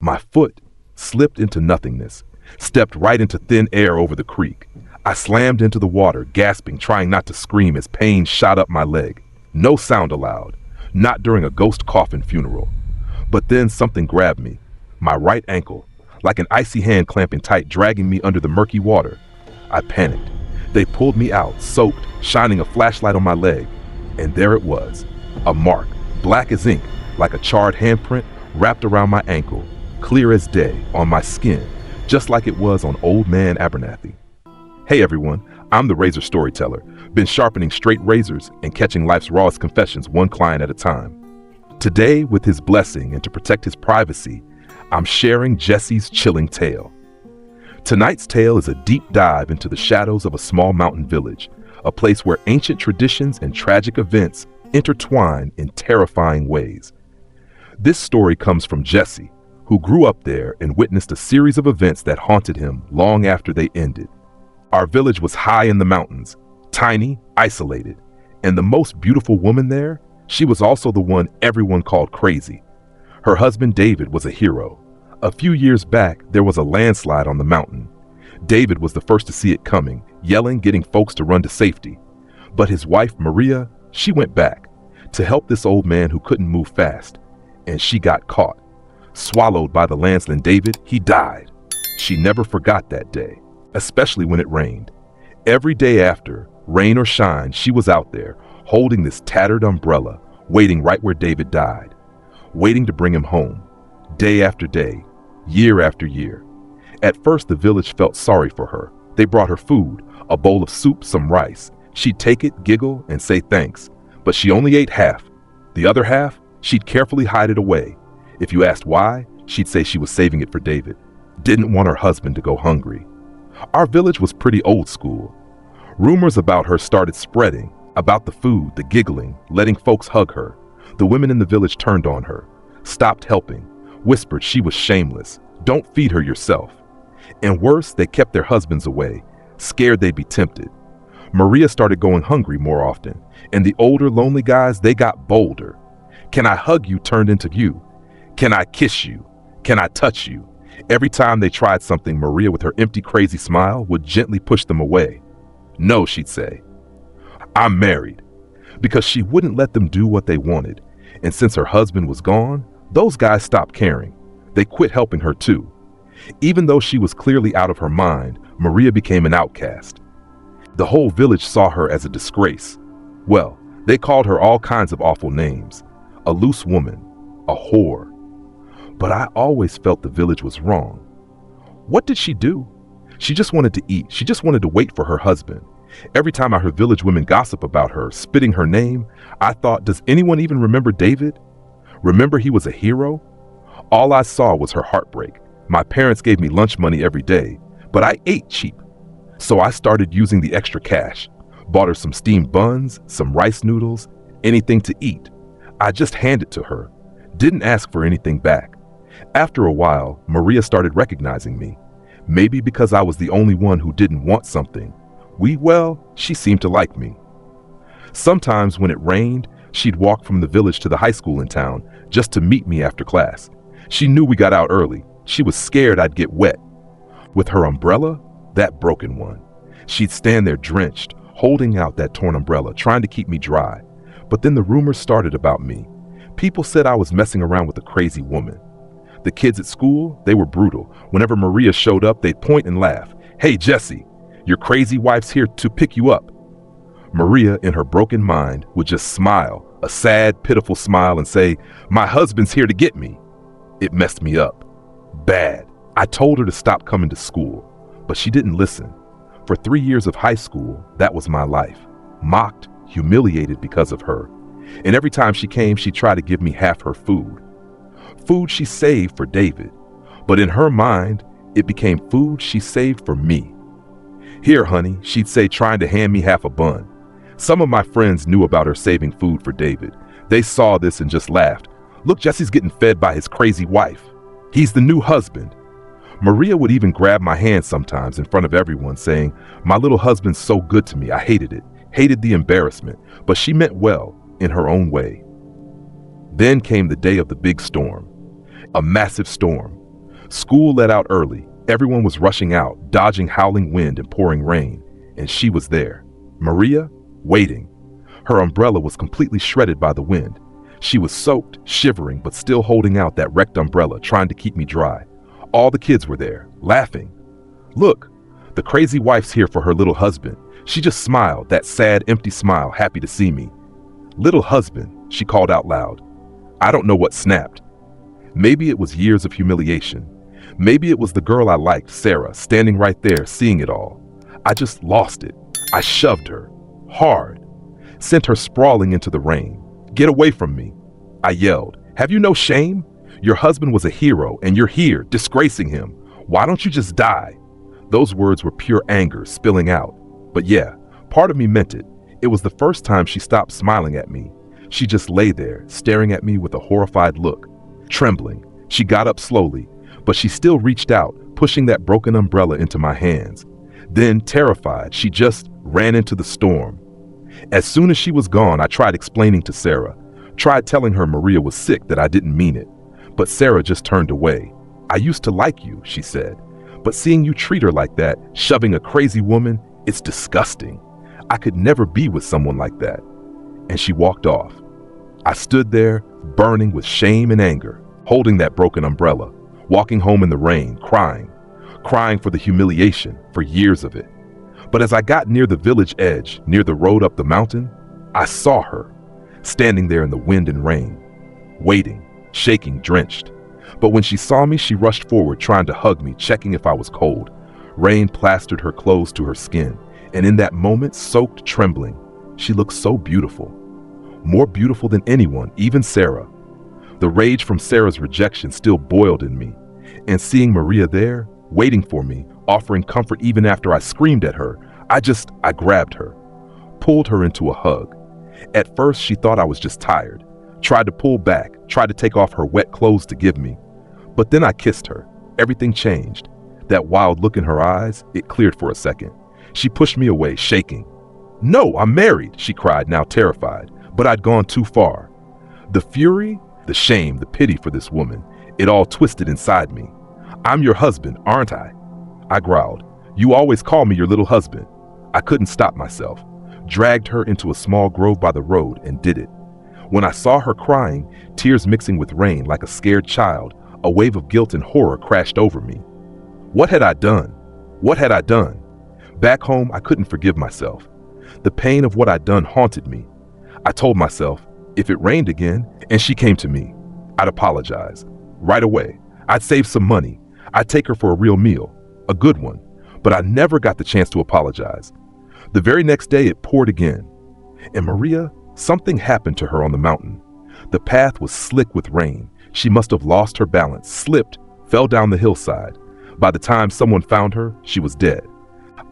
My foot slipped into nothingness, stepped right into thin air over the creek. I slammed into the water, gasping, trying not to scream as pain shot up my leg. No sound allowed, not during a ghost coffin funeral. But then something grabbed me, my right ankle, like an icy hand clamping tight, dragging me under the murky water. I panicked. They pulled me out, soaked, shining a flashlight on my leg. And there it was, a mark, black as ink, like a charred handprint wrapped around my ankle, clear as day, on my skin, just like it was on Old Man Abernathy. Hey everyone, I'm the Razor Storyteller, been sharpening straight razors and catching life's rawest confessions one client at a time. Today, with his blessing and to protect his privacy, I'm sharing Jesse's chilling tale. Tonight's tale is a deep dive into the shadows of a small mountain village, a place where ancient traditions and tragic events intertwine in terrifying ways. This story comes from Jesse, who grew up there and witnessed a series of events that haunted him long after they ended. Our village was high in the mountains, tiny, isolated, and the most beautiful woman there, she was also the one everyone called crazy. Her husband David was a hero. A few years back, there was a landslide on the mountain. David was the first to see it coming, yelling, getting folks to run to safety. But his wife, Maria, she went back to help this old man who couldn't move fast. And she got caught. Swallowed by the landslide. David, he died. She never forgot that day, especially when it rained. Every day after, rain or shine, she was out there, holding this tattered umbrella, waiting right where David died, waiting to bring him home, day after day, year after year. At first, the village felt sorry for her. They brought her food, a bowl of soup, some rice. She'd take it, giggle, and say thanks. But she only ate half. The other half, she'd carefully hide it away. If you asked why, she'd say she was saving it for David. Didn't want her husband to go hungry. Our village was pretty old school. Rumors about her started spreading, about the food, the giggling, letting folks hug her. The women in the village turned on her, stopped helping, whispered she was shameless. Don't feed her yourself. And worse, they kept their husbands away, scared they'd be tempted. Maria started going hungry more often, and the older, lonely guys, they got bolder. Can I hug you turned into you? Can I kiss you? Can I touch you? Every time they tried something, Maria, with her empty, crazy smile, would gently push them away. No, she'd say. I'm married. Because she wouldn't let them do what they wanted. And since her husband was gone, those guys stopped caring. They quit helping her too. Even though she was clearly out of her mind, Maria became an outcast. The whole village saw her as a disgrace. Well, they called her all kinds of awful names. A loose woman, a whore. But I always felt the village was wrong. What did she do? She just wanted to eat. She just wanted to wait for her husband. Every time I heard village women gossip about her, spitting her name, I thought, does anyone even remember David? Remember he was a hero? All I saw was her heartbreak. My parents gave me lunch money every day, but I ate cheap. So I started using the extra cash. Bought her some steamed buns, some rice noodles, anything to eat. I just handed it to her. Didn't ask for anything back. After a while, Maria started recognizing me. Maybe because I was the only one who didn't want something. She seemed to like me. Sometimes when it rained, she'd walk from the village to the high school in town just to meet me after class. She knew we got out early. She was scared I'd get wet. With her umbrella, that broken one, she'd stand there drenched, holding out that torn umbrella, trying to keep me dry. But then the rumors started about me. People said I was messing around with a crazy woman. The kids at school, they were brutal. Whenever Maria showed up, they'd point and laugh. Hey, Jesse, your crazy wife's here to pick you up. Maria, in her broken mind, would just smile, a sad, pitiful smile, and say, my husband's here to get me. It messed me up. Bad. I told her to stop coming to school, but she didn't listen. For 3 years of high school, that was my life. Mocked, humiliated because of her. And every time she came, she tried to give me half her food. Food she saved for David. But in her mind, it became food she saved for me. Here, honey, she'd say, trying to hand me half a bun. Some of my friends knew about her saving food for David. They saw this and just laughed. Look, Jesse's getting fed by his crazy wife. He's the new husband. Maria would even grab my hand sometimes in front of everyone, saying, my little husband's so good to me. I hated it, hated the embarrassment, but she meant well in her own way. Then came the day of the big storm. A massive storm. School let out early. Everyone was rushing out, dodging howling wind and pouring rain, and she was there. Maria, waiting. Her umbrella was completely shredded by the wind. She was soaked, shivering, but still holding out that wrecked umbrella, trying to keep me dry. All the kids were there, laughing. Look, the crazy wife's here for her little husband. She just smiled, that sad, empty smile, happy to see me. Little husband, she called out loud. I don't know what snapped. Maybe it was years of humiliation. Maybe it was the girl I liked, Sarah, standing right there, seeing it all. I just lost it. I shoved her, hard, sent her sprawling into the rain. Get away from me, I yelled. Have you no shame? Your husband was a hero, and you're here, disgracing him. Why don't you just die? Those words were pure anger spilling out. But yeah, part of me meant it. It was the first time she stopped smiling at me. She just lay there, staring at me with a horrified look. Trembling, she got up slowly, but she still reached out, pushing that broken umbrella into my hands. Then, terrified, she just ran into the storm. As soon as she was gone, I tried explaining to Sarah, tried telling her Maria was sick, that I didn't mean it. But Sarah just turned away. I used to like you, she said, but seeing you treat her like that, shoving a crazy woman, it's disgusting. I could never be with someone like that. And she walked off. I stood there, burning with shame and anger, holding that broken umbrella, walking home in the rain, crying for the humiliation, for years of it. But as I got near the village edge, near the road up the mountain, I saw her, standing there in the wind and rain, waiting, shaking, drenched. But when she saw me, she rushed forward, trying to hug me, checking if I was cold. Rain plastered her clothes to her skin, and in that moment, soaked, trembling, she looked so beautiful. More beautiful than anyone, even Sarah. The rage from Sarah's rejection still boiled in me, and seeing Maria there, waiting for me, offering comfort even after I screamed at her, I grabbed her, pulled her into a hug. At first, she thought I was just tired, tried to pull back, tried to take off her wet clothes to give me. But then I kissed her. Everything changed. That wild look in her eyes, it cleared for a second. She pushed me away, shaking. No, I'm married, she cried, now terrified. But I'd gone too far. The fury, the shame, the pity for this woman, it all twisted inside me. I'm your husband, aren't I? I growled. You always call me your little husband. I couldn't stop myself. Dragged her into a small grove by the road and did it. When I saw her crying, tears mixing with rain like a scared child, a wave of guilt and horror crashed over me. What had I done? What had I done? Back home, I couldn't forgive myself. The pain of what I'd done haunted me. I told myself, if it rained again and she came to me, I'd apologize. Right away. I'd save some money. I'd take her for a real meal, a good one. But I never got the chance to apologize. The very next day, it poured again. And Maria, something happened to her on the mountain. The path was slick with rain. She must have lost her balance, slipped, fell down the hillside. By the time someone found her, she was dead.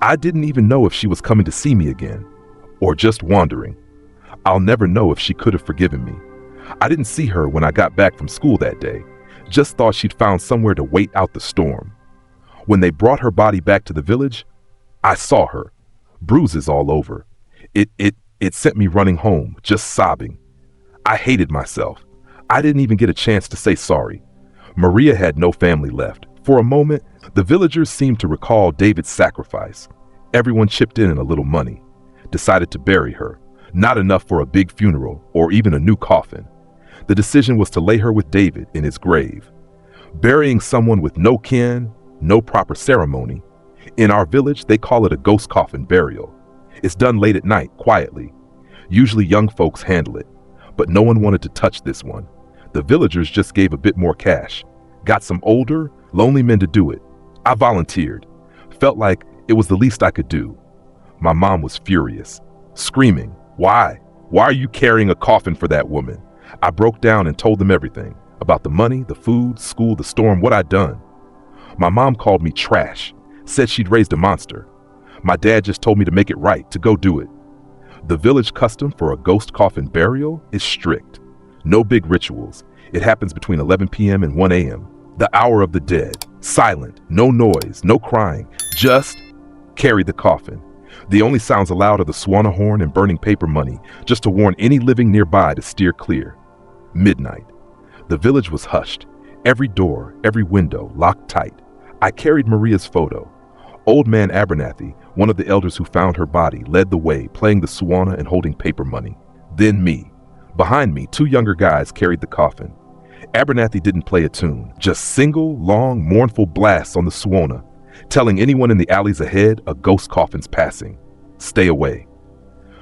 I didn't even know if she was coming to see me again, or just wandering. I'll never know if she could have forgiven me. I didn't see her when I got back from school that day. Just thought she'd found somewhere to wait out the storm. When they brought her body back to the village, I saw her, bruises all over. It sent me running home, just sobbing. I hated myself. I didn't even get a chance to say sorry. Maria had no family left. For a moment, the villagers seemed to recall David's sacrifice. Everyone chipped in a little money, decided to bury her. Not enough for a big funeral or even a new coffin. The decision was to lay her with David in his grave. Burying someone with no kin, no proper ceremony. In our village, they call it a ghost coffin burial. It's done late at night, quietly. Usually young folks handle it, but no one wanted to touch this one. The villagers just gave a bit more cash. Got some older, lonely men to do it. I volunteered. Felt like it was the least I could do. My mom was furious, screaming, Why? Why are you carrying a coffin for that woman? I broke down and told them everything, about the money, the food, school, the storm, what I'd done. My mom called me trash, said she'd raised a monster. My dad just told me to make it right, to go do it. The village custom for a ghost coffin burial is strict. No big rituals. It happens between 11 p.m. and 1 a.m. The hour of the dead. Silent, no noise, no crying. Just carry the coffin. The only sounds allowed are the swan horn and burning paper money, just to warn any living nearby to steer clear. Midnight. The village was hushed. Every door, every window, locked tight. I carried Maria's photo. Old man Abernathy, one of the elders who found her body, led the way, playing the Suona and holding paper money. Then me. Behind me, two younger guys carried the coffin. Abernathy didn't play a tune, just single, long, mournful blasts on the Suona, telling anyone in the alleys ahead a ghost coffin's passing. Stay away.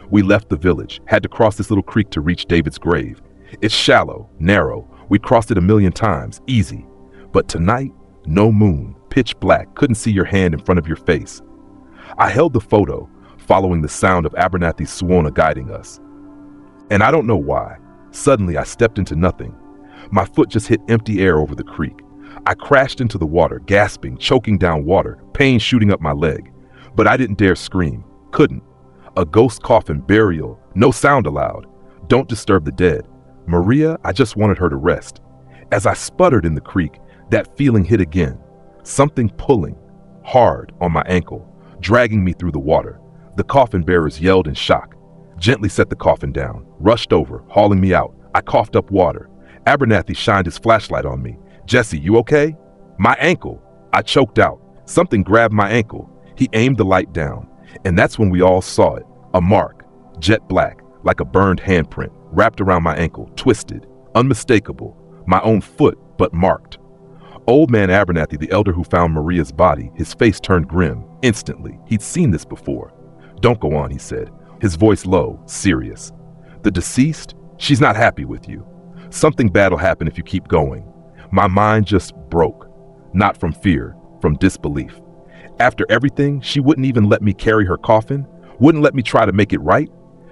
We left the village, had to cross this little creek to reach David's grave. It's shallow, narrow. We crossed it 1,000,000 times, easy. But tonight, no moon, pitch black, couldn't see your hand in front of your face. I held the photo, following the sound of Abernathy's Suona guiding us. And I don't know why. Suddenly, I stepped into nothing. My foot just hit empty air over the creek. I crashed into the water, gasping, choking down water, pain shooting up my leg. But I didn't dare scream. Couldn't. A ghost coffin, burial, no sound allowed. Don't disturb the dead. Maria, I just wanted her to rest. As I sputtered in the creek, that feeling hit again. Something pulling, hard, on my ankle, dragging me through the water. The coffin bearers yelled in shock, gently set the coffin down, rushed over, hauling me out. I coughed up water. Abernathy shined his flashlight on me. "Jesse, you okay?" "My ankle." I choked out. Something grabbed my ankle. He aimed the light down, and that's when we all saw it. A mark, jet black, like a burned handprint, wrapped around my ankle, twisted, unmistakable. My own foot, but marked. Old man Abernathy, the elder who found Maria's body, his face turned grim, instantly. He'd seen this before. "Don't go on," he said, his voice low, serious. "The deceased, she's not happy with you. Something bad'll happen if you keep going." My mind just broke. Not from fear, from disbelief. After everything, she wouldn't even let me carry her coffin, wouldn't let me try to make it right.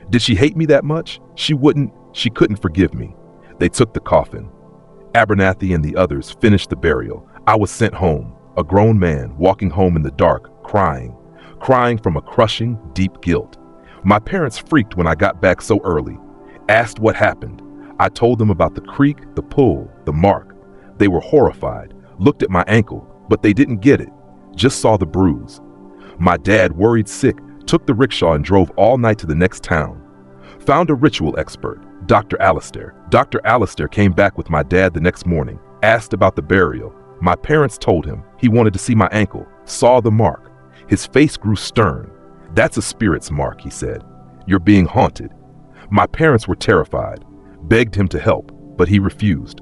Did she hate me that much? She couldn't forgive me. They took the coffin. Abernathy and the others finished the burial. I was sent home, a grown man walking home in the dark, crying from a crushing, deep guilt. My parents freaked when I got back so early, asked what happened. I told them about the creek, the pull, the mark. They were horrified, looked at my ankle, but they didn't get it, just saw the bruise. My dad, worried sick, took the rickshaw and drove all night to the next town. Found a ritual expert, Dr. Alistair. Dr. Alistair came back with my dad the next morning, asked about the burial. My parents told him. He wanted to see my ankle, saw the mark. His face grew stern. "That's a spirit's mark," he said. "You're being haunted." My parents were terrified, begged him to help, but he refused.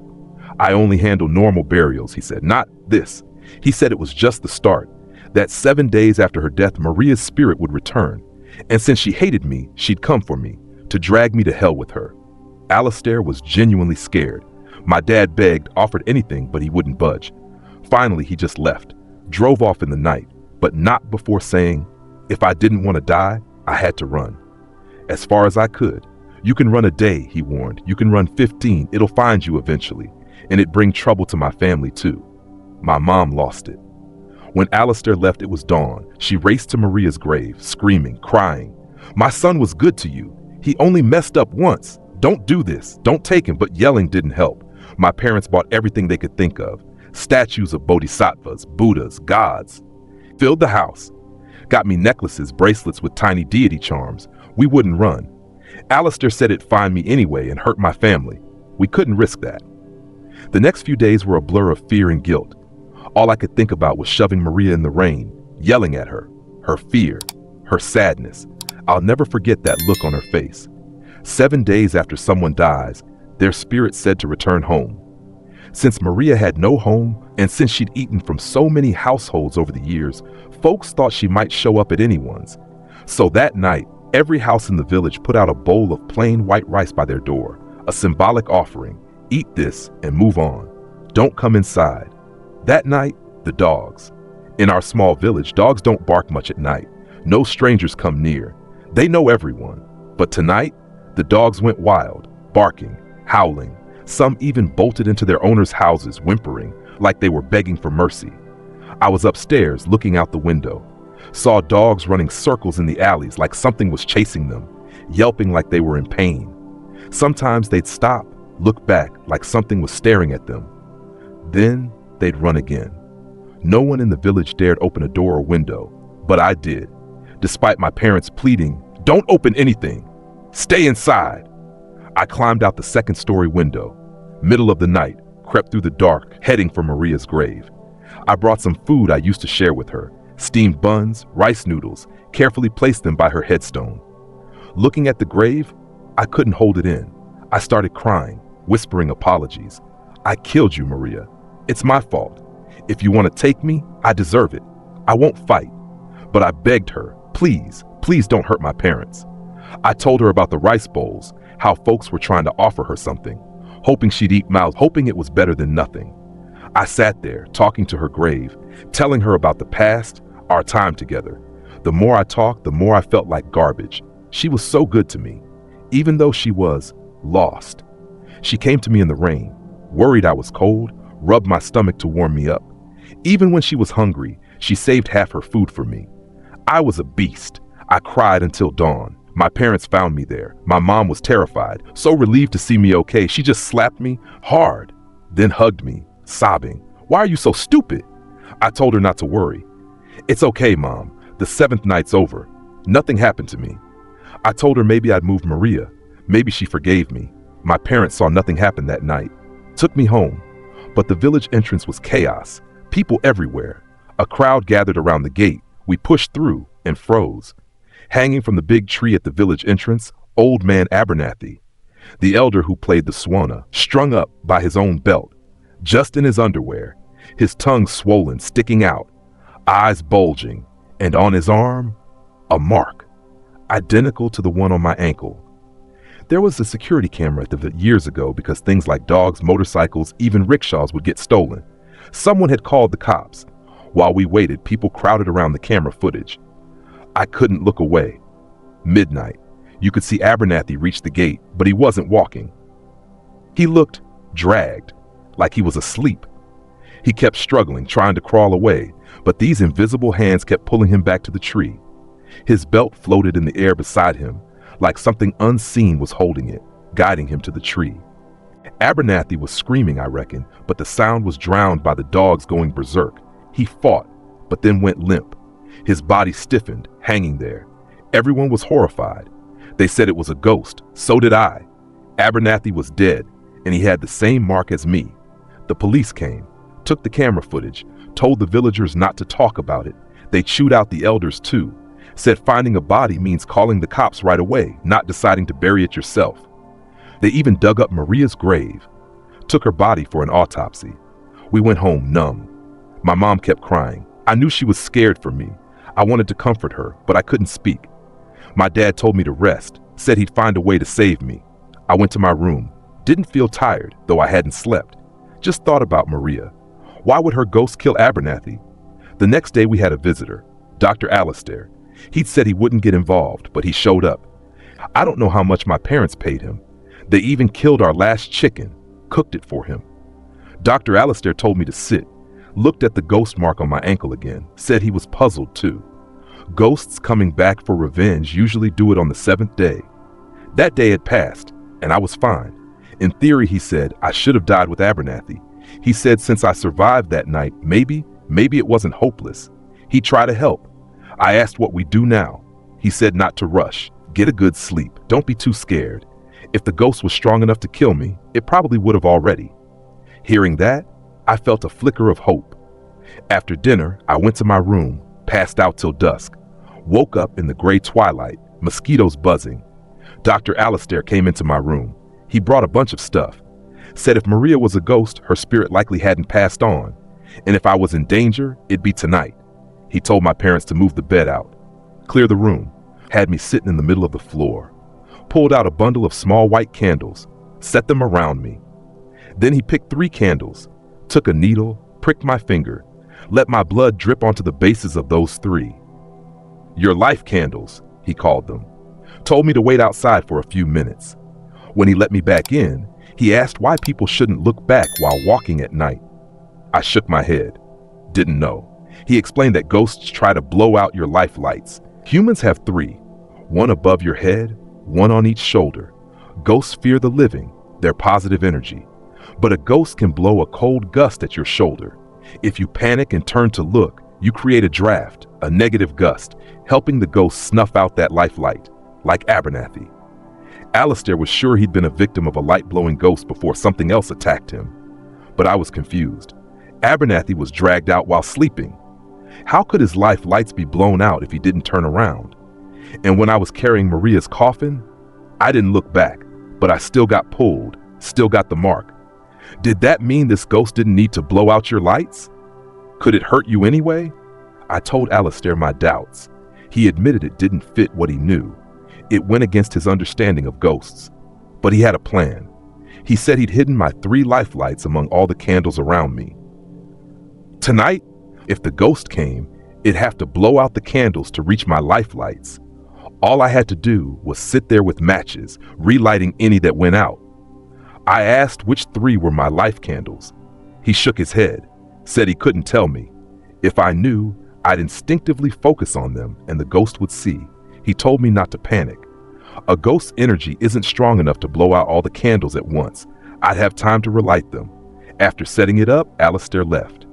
"I only handle normal burials," he said, "not this." He said it was just the start, that 7 days after her death, Maria's spirit would return. And since she hated me, she'd come for me, to drag me to hell with her. Alistair was genuinely scared. My dad begged, offered anything, but he wouldn't budge. Finally, he just left, drove off in the night, but not before saying, if I didn't want to die, I had to run. As far as I could. "You can run a day," he warned. "You can run 15, it'll find you eventually. And it'd bring trouble to my family too." My mom lost it. When Alistair left, it was dawn. She raced to Maria's grave, screaming, crying. "My son was good to you. He only messed up once. Don't do this. Don't take him." But yelling didn't help. My parents bought everything they could think of. Statues of bodhisattvas, Buddhas, gods. Filled the house. Got me necklaces, bracelets with tiny deity charms. We wouldn't run. Alistair said it'd find me anyway and hurt my family. We couldn't risk that. The next few days were a blur of fear and guilt. All I could think about was shoving Maria in the rain, yelling at her fear, her sadness. I'll never forget that look on her face. 7 days after someone dies, their spirit said to return home. Since Maria had no home, and since she'd eaten from so many households over the years, folks thought she might show up at anyone's. So that night, every house in the village put out a bowl of plain white rice by their door, a symbolic offering. Eat this and move on. Don't come inside. That night, the dogs. In our small village, dogs don't bark much at night. No strangers come near. They know everyone. But tonight, the dogs went wild, barking, howling. Some even bolted into their owners' houses, whimpering, like they were begging for mercy. I was upstairs, looking out the window. Saw dogs running circles in the alleys like something was chasing them, yelping like they were in pain. Sometimes they'd stop, look back like something was staring at them. Then they'd run again. No one in the village dared open a door or window, but I did, despite my parents pleading, "Don't open anything. Stay inside." I climbed out the second-story window. Middle of the night, crept through the dark, heading for Maria's grave. I brought some food I used to share with her, steamed buns, rice noodles, carefully placed them by her headstone. Looking at the grave, I couldn't hold it in. I started crying, whispering apologies. I killed you, Maria. It's my fault. If you want to take me, I deserve it. I won't fight. But I begged her, please, please don't hurt my parents. I told her about the rice bowls, how folks were trying to offer her something, hoping she'd eat mouth, hoping it was better than nothing. I sat there, talking to her grave, telling her about the past, our time together. The more I talked, the more I felt like garbage. She was so good to me, even though she was lost. She came to me in the rain, worried I was cold, rubbed my stomach to warm me up. Even when she was hungry, she saved half her food for me. I was a beast. I cried until dawn. My parents found me there. My mom was terrified, so relieved to see me okay. She just slapped me hard, then hugged me, sobbing. Why are you so stupid? I told her not to worry. It's okay, Mom. The 7th night's over. Nothing happened to me. I told her maybe I'd moved Maria. Maybe she forgave me. My parents saw nothing happen that night. Took me home. But the village entrance was chaos. People everywhere. A crowd gathered around the gate. We pushed through and froze. Hanging from the big tree at the village entrance, old man Abernathy, the elder who played the swana, strung up by his own belt, just in his underwear, his tongue swollen, sticking out, eyes bulging, and on his arm, a mark, identical to the one on my ankle. There was a security camera at the years ago because things like dogs, motorcycles, even rickshaws would get stolen. Someone had called the cops. While we waited, people crowded around the camera footage. I couldn't look away. Midnight. You could see Abernathy reach the gate, but he wasn't walking. He looked dragged, like he was asleep. He kept struggling, trying to crawl away, but these invisible hands kept pulling him back to the tree. His belt floated in the air beside him, like something unseen was holding it, guiding him to the tree. Abernathy was screaming, I reckon, but the sound was drowned by the dogs going berserk. He fought, but then went limp. His body stiffened, hanging there. Everyone was horrified. They said it was a ghost. So did I. Abernathy was dead, and he had the same mark as me. The police came, took the camera footage, told the villagers not to talk about it. They chewed out the elders too. Said finding a body means calling the cops right away, not deciding to bury it yourself. They even dug up Maria's grave, took her body for an autopsy. We went home numb. My mom kept crying. I knew she was scared for me. I wanted to comfort her, but I couldn't speak. My dad told me to rest, said he'd find a way to save me. I went to my room. Didn't feel tired, though I hadn't slept. Just thought about Maria. Why would her ghost kill Abernathy? The next day we had a visitor, Dr. Alistair. He'd said he wouldn't get involved, but he showed up. I don't know how much my parents paid him. They even killed our last chicken, cooked it for him. Dr. Alistair told me to sit, looked at the ghost mark on my ankle again, said he was puzzled too. Ghosts coming back for revenge usually do it on the 7th day. That day had passed, and I was fine. In theory, he said, I should have died with Abernathy. He said since I survived that night, maybe it wasn't hopeless. He'd try to help. I asked what we do now. He said not to rush. Get a good sleep. Don't be too scared. If the ghost was strong enough to kill me, it probably would have already. Hearing that, I felt a flicker of hope. After dinner, I went to my room, passed out till dusk. Woke up in the gray twilight, mosquitoes buzzing. Dr. Alistair came into my room. He brought a bunch of stuff. Said if Maria was a ghost, her spirit likely hadn't passed on. And if I was in danger, it'd be tonight. He told my parents to move the bed out, clear the room, had me sitting in the middle of the floor, pulled out a bundle of small white candles, set them around me. Then he picked 3 candles, took a needle, pricked my finger, let my blood drip onto the bases of those 3. Your life candles, he called them. Told me to wait outside for a few minutes. When he let me back in, he asked why people shouldn't look back while walking at night. I shook my head. Didn't know. He explained that ghosts try to blow out your life lights. Humans have 3, one above your head, one on each shoulder. Ghosts fear the living, their positive energy. But a ghost can blow a cold gust at your shoulder. If you panic and turn to look, you create a draft, a negative gust, helping the ghost snuff out that life light, like Abernathy. Alistair was sure he'd been a victim of a light-blowing ghost before something else attacked him. but I was confused. Abernathy was dragged out while sleeping. How could his life lights be blown out if he didn't turn around? And when I was carrying Maria's coffin, I didn't look back, but I still got pulled, still got the mark. Did that mean this ghost didn't need to blow out your lights? Could it hurt you anyway? I told Alistair my doubts. He admitted it didn't fit what he knew. It went against his understanding of ghosts. But he had a plan. He said he'd hidden my 3 life lights among all the candles around me. Tonight, if the ghost came, it'd have to blow out the candles to reach my life lights. All I had to do was sit there with matches, relighting any that went out. I asked which 3 were my life candles. He shook his head, said he couldn't tell me. If I knew, I'd instinctively focus on them and the ghost would see. He told me not to panic. A ghost's energy isn't strong enough to blow out all the candles at once. I'd have time to relight them. After setting it up, Alistair left.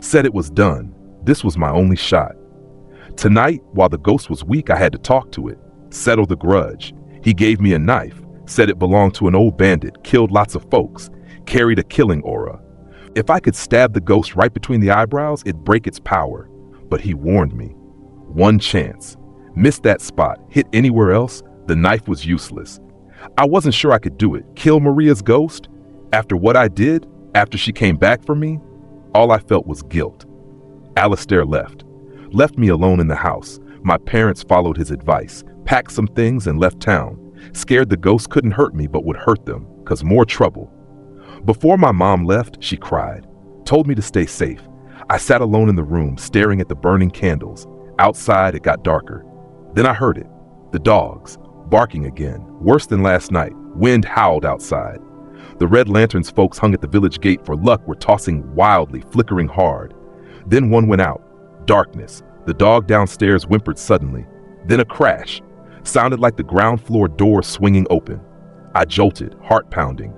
Said it was done. This was my only shot. Tonight, while the ghost was weak, I had to talk to it, settle the grudge. He gave me a knife, said it belonged to an old bandit, killed lots of folks, carried a killing aura. If I could stab the ghost right between the eyebrows, it'd break its power. But he warned me. One chance. Missed that spot, hit anywhere else, the knife was useless. I wasn't sure I could do it. Kill Maria's ghost? After what I did? After she came back for me? All I felt was guilt. Alistair left me alone in the house. My parents followed his advice, packed some things and left town. Scared the ghost couldn't hurt me but would hurt them, 'cause more trouble. Before my mom left, she cried, told me to stay safe. I sat alone in the room, staring at the burning candles. Outside, it got darker. Then I heard it. The dogs, barking again, worse than last night. Wind howled outside. The red lanterns folks hung at the village gate for luck were tossing wildly, flickering hard. Then one went out. Darkness. The dog downstairs whimpered suddenly. Then a crash. Sounded like the ground floor door swinging open. I jolted, heart pounding.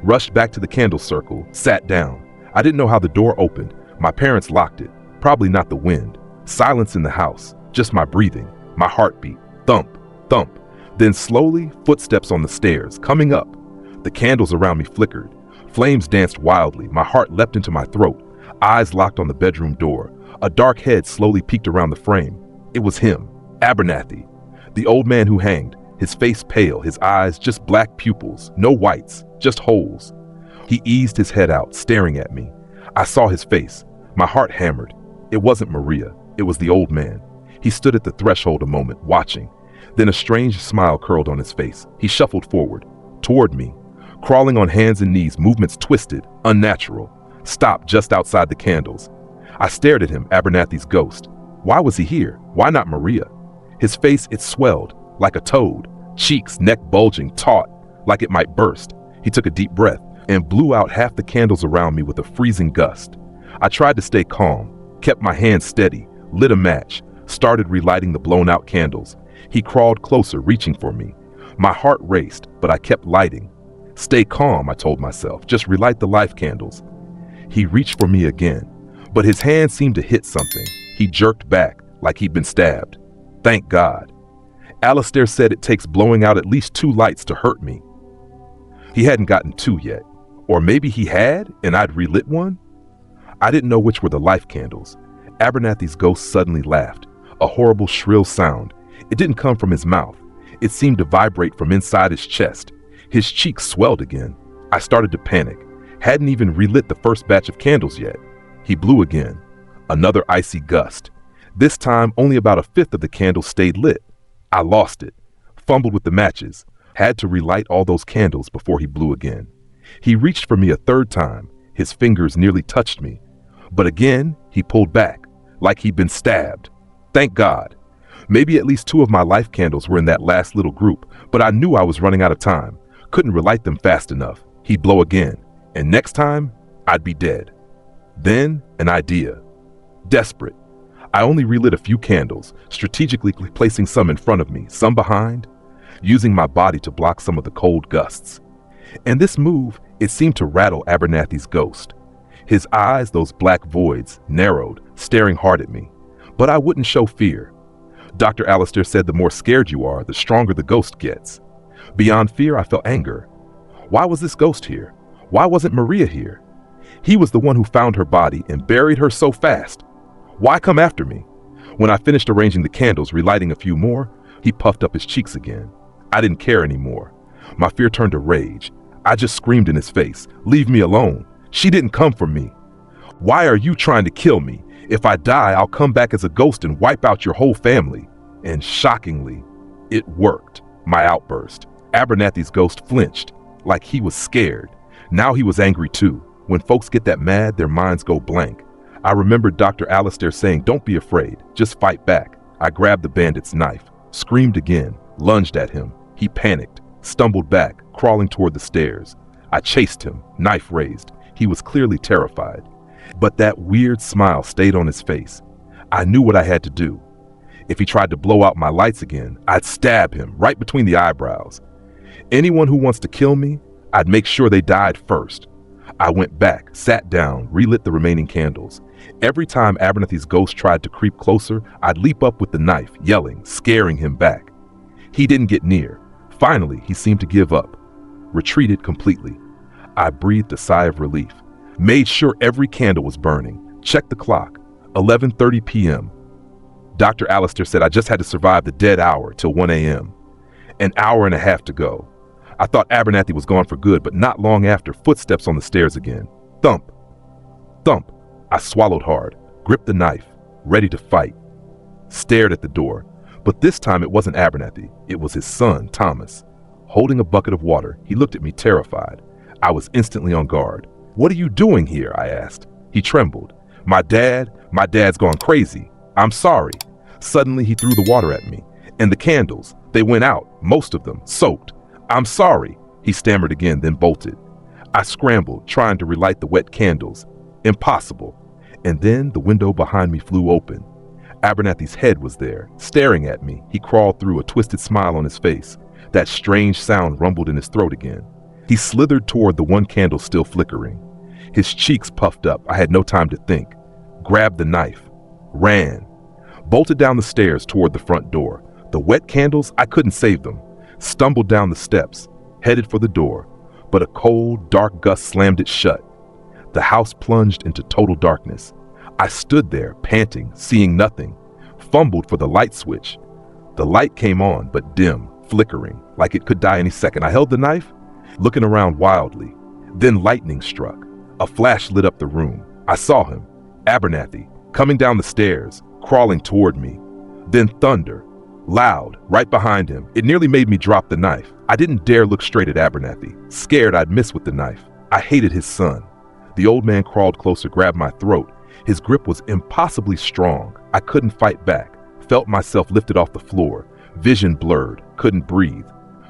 Rushed back to the candle circle, sat down. I didn't know how the door opened. My parents locked it. Probably not the wind. Silence in the house. Just my breathing. My heartbeat. Thump, thump. Then slowly, footsteps on the stairs, coming up. The candles around me flickered. Flames danced wildly. My heart leapt into my throat. Eyes locked on the bedroom door. A dark head slowly peeked around the frame. It was him, Abernathy. The old man who hanged, his face pale, his eyes just black pupils, no whites, just holes. He eased his head out, staring at me. I saw his face. My heart hammered. It wasn't Maria. It was the old man. He stood at the threshold a moment, watching. Then a strange smile curled on his face. He shuffled forward, toward me. Crawling on hands and knees, movements twisted, unnatural. Stopped just outside the candles. I stared at him, Abernathy's ghost. Why was he here? Why not Maria? His face, it swelled, like a toad. Cheeks, neck bulging, taut, like it might burst. He took a deep breath and blew out half the candles around me with a freezing gust. I tried to stay calm, kept my hands steady, lit a match, started relighting the blown out candles. He crawled closer, reaching for me. My heart raced, but I kept lighting. Stay calm, I told myself, just relight the life candles. He reached for me again, but his hand seemed to hit something. He jerked back, like he'd been stabbed. Thank God. Alistair said it takes blowing out at least 2 lights to hurt me. He hadn't gotten 2 yet. Or maybe he had, and I'd relit one? I didn't know which were the life candles. Abernathy's ghost suddenly laughed, a horrible shrill sound. It didn't come from his mouth. It seemed to vibrate from inside his chest. His cheeks swelled again. I started to panic. Hadn't even relit the first batch of candles yet. He blew again. Another icy gust. This time, only about a fifth of the candles stayed lit. I lost it. Fumbled with the matches. Had to relight all those candles before he blew again. He reached for me a third time. His fingers nearly touched me. But again, he pulled back, like he'd been stabbed. Thank God. Maybe at least 2 of my life candles were in that last little group, but I knew I was running out of time. Couldn't relight them fast enough. He'd blow again, and next time, I'd be dead. Then, an idea. Desperate. I only relit a few candles, strategically placing some in front of me, some behind, using my body to block some of the cold gusts. And this move, it seemed to rattle Abernathy's ghost. His eyes, those black voids, narrowed, staring hard at me. But I wouldn't show fear. Dr. Alistair said the more scared you are, the stronger the ghost gets. Beyond fear, I felt anger. Why was this ghost here? Why wasn't Maria here? He was the one who found her body and buried her so fast. Why come after me? When I finished arranging the candles, relighting a few more, he puffed up his cheeks again. I didn't care anymore. My fear turned to rage. I just screamed in his face, "Leave me alone. She didn't come for me. Why are you trying to kill me? If I die, I'll come back as a ghost and wipe out your whole family." And shockingly, it worked. My outburst. Abernathy's ghost flinched, like he was scared. Now he was angry too. When folks get that mad, their minds go blank. I remembered Dr. Alistair saying, "Don't be afraid, just fight back." I grabbed the bandit's knife, screamed again, lunged at him. He panicked, stumbled back, crawling toward the stairs. I chased him, knife raised. He was clearly terrified. But that weird smile stayed on his face. I knew what I had to do. If he tried to blow out my lights again, I'd stab him right between the eyebrows. Anyone who wants to kill me, I'd make sure they died first. I went back, sat down, relit the remaining candles. Every time Abernathy's ghost tried to creep closer, I'd leap up with the knife, yelling, scaring him back. He didn't get near. Finally, he seemed to give up, retreated completely. I breathed a sigh of relief, made sure every candle was burning, checked the clock, 11:30 p.m. Dr. Alistair said I just had to survive the dead hour till 1 a.m. An hour and a half to go. I thought Abernathy was gone for good, but not long after, footsteps on the stairs again. Thump. Thump. I swallowed hard, gripped the knife, ready to fight. Stared at the door, but this time it wasn't Abernathy. It was his son, Thomas. Holding a bucket of water, he looked at me terrified. I was instantly on guard. "What are you doing here?" I asked. He trembled. My dad's gone crazy. I'm sorry." Suddenly he threw the water at me. And the candles, they went out, most of them, soaked. "I'm sorry," he stammered again, then bolted. I scrambled, trying to relight the wet candles. Impossible. And then the window behind me flew open. Abernathy's head was there, staring at me. He crawled through, a twisted smile on his face. That strange sound rumbled in his throat again. He slithered toward the one candle still flickering. His cheeks puffed up. I had no time to think. Grabbed the knife. Ran. Bolted down the stairs toward the front door. The wet candles, I couldn't save them. Stumbled down the steps, headed for the door, but a cold, dark gust slammed it shut. The house plunged into total darkness. I stood there, panting, seeing nothing. Fumbled for the light switch. The light came on, but dim, flickering, like it could die any second. I held the knife, looking around wildly. Then lightning struck. A flash lit up the room. I saw him, Abernathy, coming down the stairs, crawling toward me. Then thunder, loud, right behind him. It nearly made me drop the knife. I didn't dare look straight at Abernathy, scared I'd miss with the knife. I hated his son. The old man crawled closer, grabbed my throat. His grip was impossibly strong. I couldn't fight back. Felt myself lifted off the floor. Vision blurred, couldn't breathe.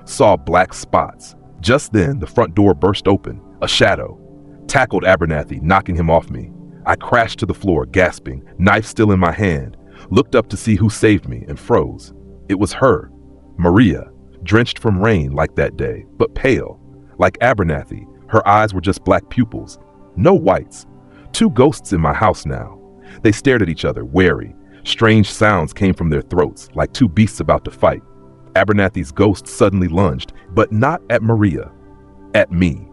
Saw black spots. Just then, the front door burst open. A shadow. Tackled Abernathy, knocking him off me. I crashed to the floor, gasping, knife still in my hand. Looked up to see who saved me and froze. It was her, Maria, drenched from rain like that day, but pale. Like Abernathy, her eyes were just black pupils. No whites. Two ghosts in my house now. They stared at each other, wary. Strange sounds came from their throats, like two beasts about to fight. Abernathy's ghost suddenly lunged, but not at Maria. At me.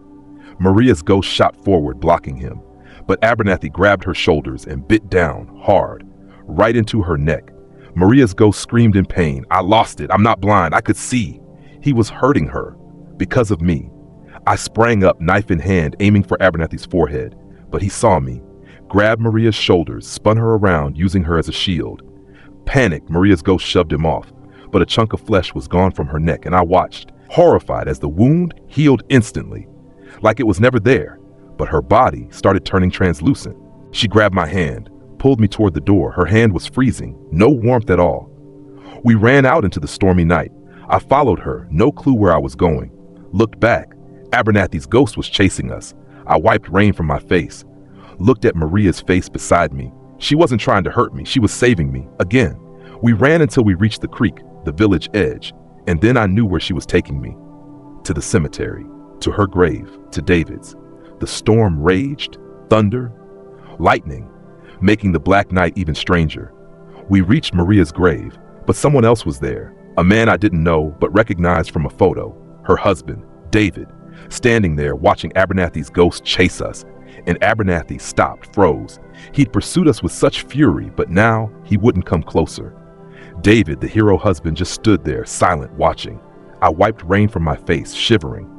Maria's ghost shot forward, blocking him. But Abernathy grabbed her shoulders and bit down, hard, right into her neck. Maria's ghost screamed in pain. I lost it. I'm not blind. I could see. He was hurting her. Because of me. I sprang up, knife in hand, aiming for Abernathy's forehead. But he saw me. Grabbed Maria's shoulders, spun her around, using her as a shield. Panicked, Maria's ghost shoved him off. But a chunk of flesh was gone from her neck, and I watched, horrified as the wound healed instantly. Like it was never there. But her body started turning translucent. She grabbed my hand, pulled me toward the door. Her hand was freezing, no warmth at all. We ran out into the stormy night. I followed her, no clue where I was going. Looked back. Abernathy's ghost was chasing us. I wiped rain from my face. Looked at Maria's face beside me. She wasn't trying to hurt me. She was saving me. Again. We ran until we reached the creek, the village edge. And then I knew where she was taking me. To the cemetery. To her grave. To David's. The storm raged. Thunder. Lightning. Making the black night even stranger. We reached Maria's grave, but someone else was there. A man I didn't know, but recognized from a photo. Her husband, David, standing there watching Abernathy's ghost chase us. and Abernathy stopped, froze. He'd pursued us with such fury, but now he wouldn't come closer. David, the hero husband, just stood there, silent, watching. I wiped rain from my face, shivering.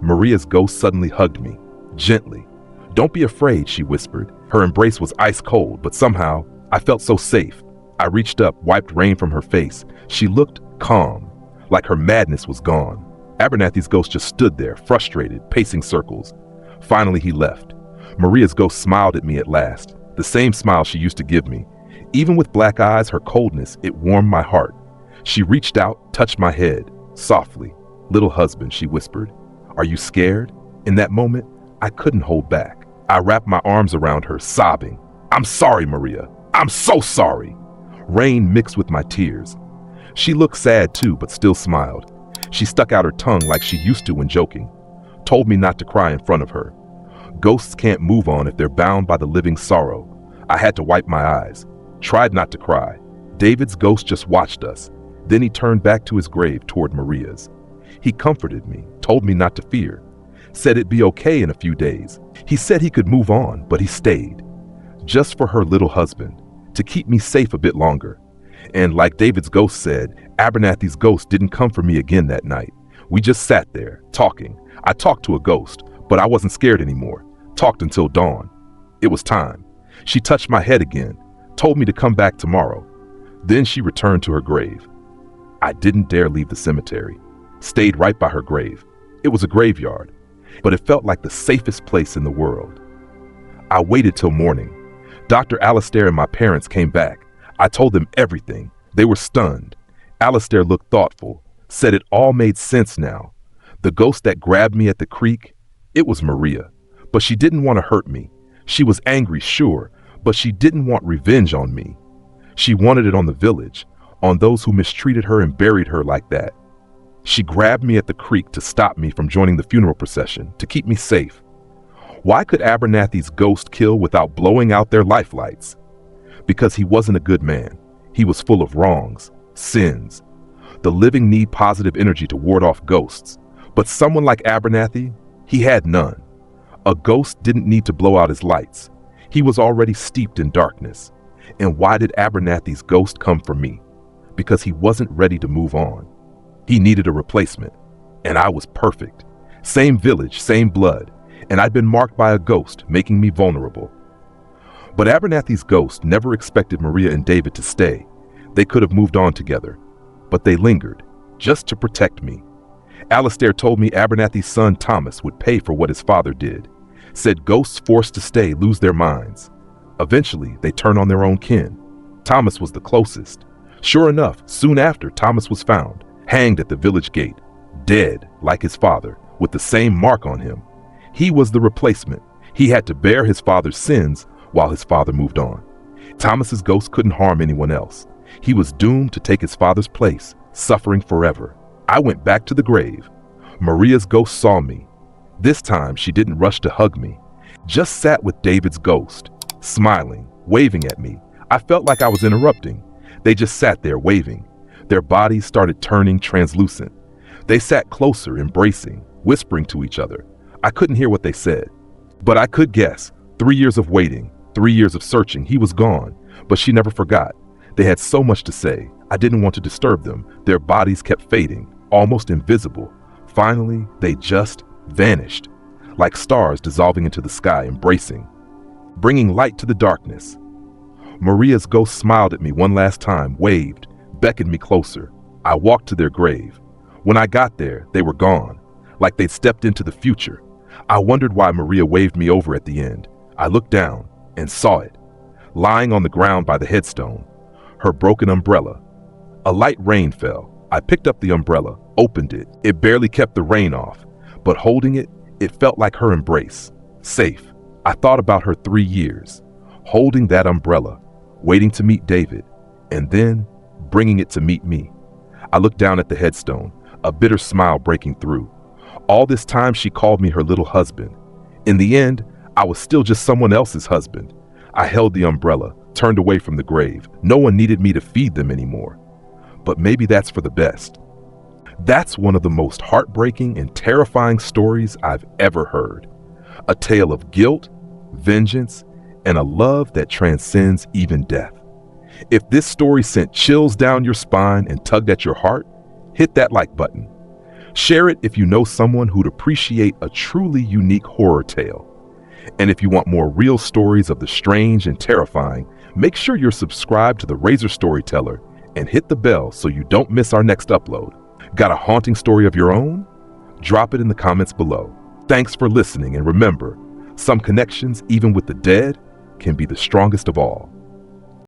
Maria's ghost suddenly hugged me, gently. "Don't be afraid," she whispered. Her embrace was ice cold, but somehow I felt so safe. I reached up, wiped rain from her face. She looked calm, like her madness was gone. Abernathy's ghost just stood there, frustrated, pacing circles. Finally, he left. Maria's ghost smiled at me at last, the same smile she used to give me. Even with black eyes, her coldness, it warmed my heart. She reached out, touched my head, softly. "Little husband," she whispered. "Are you scared?" In that moment, I couldn't hold back. I wrapped my arms around her, sobbing. "I'm sorry, Maria. I'm so sorry." Rain mixed with my tears. She looked sad too, but still smiled. She stuck out her tongue like she used to when joking. Told me not to cry in front of her. Ghosts can't move on if they're bound by the living sorrow. I had to wipe my eyes. Tried not to cry. David's ghost just watched us. Then he turned back to his grave toward Maria's. He comforted me, told me not to fear. Said it'd be okay in a few days. He said he could move on, but he stayed. Just for her little husband, to keep me safe a bit longer. And like David's ghost said, Abernathy's ghost didn't come for me again that night. We just sat there, talking. I talked to a ghost, but I wasn't scared anymore. Talked until dawn. It was time. She touched my head again, told me to come back tomorrow. Then she returned to her grave. I didn't dare leave the cemetery. Stayed right by her grave. It was a graveyard, but it felt like the safest place in the world. I waited till morning. Dr. Alistair and my parents came back. I told them everything. They were stunned. Alistair looked thoughtful, said it all made sense now. The ghost that grabbed me at the creek, it was Maria. But she didn't want to hurt me. She was angry, sure, but she didn't want revenge on me. She wanted it on the village, on those who mistreated her and buried her like that. She grabbed me at the creek to stop me from joining the funeral procession, to keep me safe. Why could Abernathy's ghost kill without blowing out their life lights? Because he wasn't a good man. He was full of wrongs, sins. The living need positive energy to ward off ghosts. But someone like Abernathy, he had none. A ghost didn't need to blow out his lights. He was already steeped in darkness. And why did Abernathy's ghost come for me? Because he wasn't ready to move on. He needed a replacement. And I was perfect. Same village, same blood. And I'd been marked by a ghost, making me vulnerable. But Abernathy's ghost never expected Maria and David to stay. They could have moved on together. But they lingered, just to protect me. Alistair told me Abernathy's son Thomas would pay for what his father did. Said ghosts forced to stay lose their minds. Eventually, they turn on their own kin. Thomas was the closest. Sure enough, soon after, Thomas was found, hanged at the village gate, dead like his father, with the same mark on him. He was the replacement. He had to bear his father's sins while his father moved on. Thomas's ghost couldn't harm anyone else. He was doomed to take his father's place, suffering forever. I went back to the grave. Maria's ghost saw me. This time, she didn't rush to hug me. Just sat with David's ghost, smiling, waving at me. I felt like I was interrupting. They just sat there waving. Their bodies started turning translucent. They sat closer, embracing, whispering to each other. I couldn't hear what they said, but I could guess. 3 years of waiting, 3 years of searching. He was gone, but she never forgot. They had so much to say. I didn't want to disturb them. Their bodies kept fading, almost invisible. Finally, they just vanished, like stars dissolving into the sky, embracing, bringing light to the darkness. Maria's ghost smiled at me one last time, waved, beckoned me closer. I walked to their grave. When I got there, they were gone, like they'd stepped into the future. I wondered why Maria waved me over at the end. I looked down and saw it, lying on the ground by the headstone, her broken umbrella. A light rain fell. I picked up the umbrella, opened it. It barely kept the rain off, but holding it, it felt like her embrace, safe. I thought about her 3 years, holding that umbrella, waiting to meet David, and then bringing it to meet me. I looked down at the headstone, a bitter smile breaking through. All this time she called me her little husband. In the end, I was still just someone else's husband. I held the umbrella, turned away from the grave. No one needed me to feed them anymore. But maybe that's for the best. That's one of the most heartbreaking and terrifying stories I've ever heard. A tale of guilt, vengeance, and a love that transcends even death. If this story sent chills down your spine and tugged at your heart, hit that like button. Share it if you know someone who'd appreciate a truly unique horror tale. And if you want more real stories of the strange and terrifying, make sure you're subscribed to the Razor Storyteller and hit the bell so you don't miss our next upload. Got a haunting story of your own? Drop it in the comments below. Thanks for listening, and remember, some connections, even with the dead, can be the strongest of all.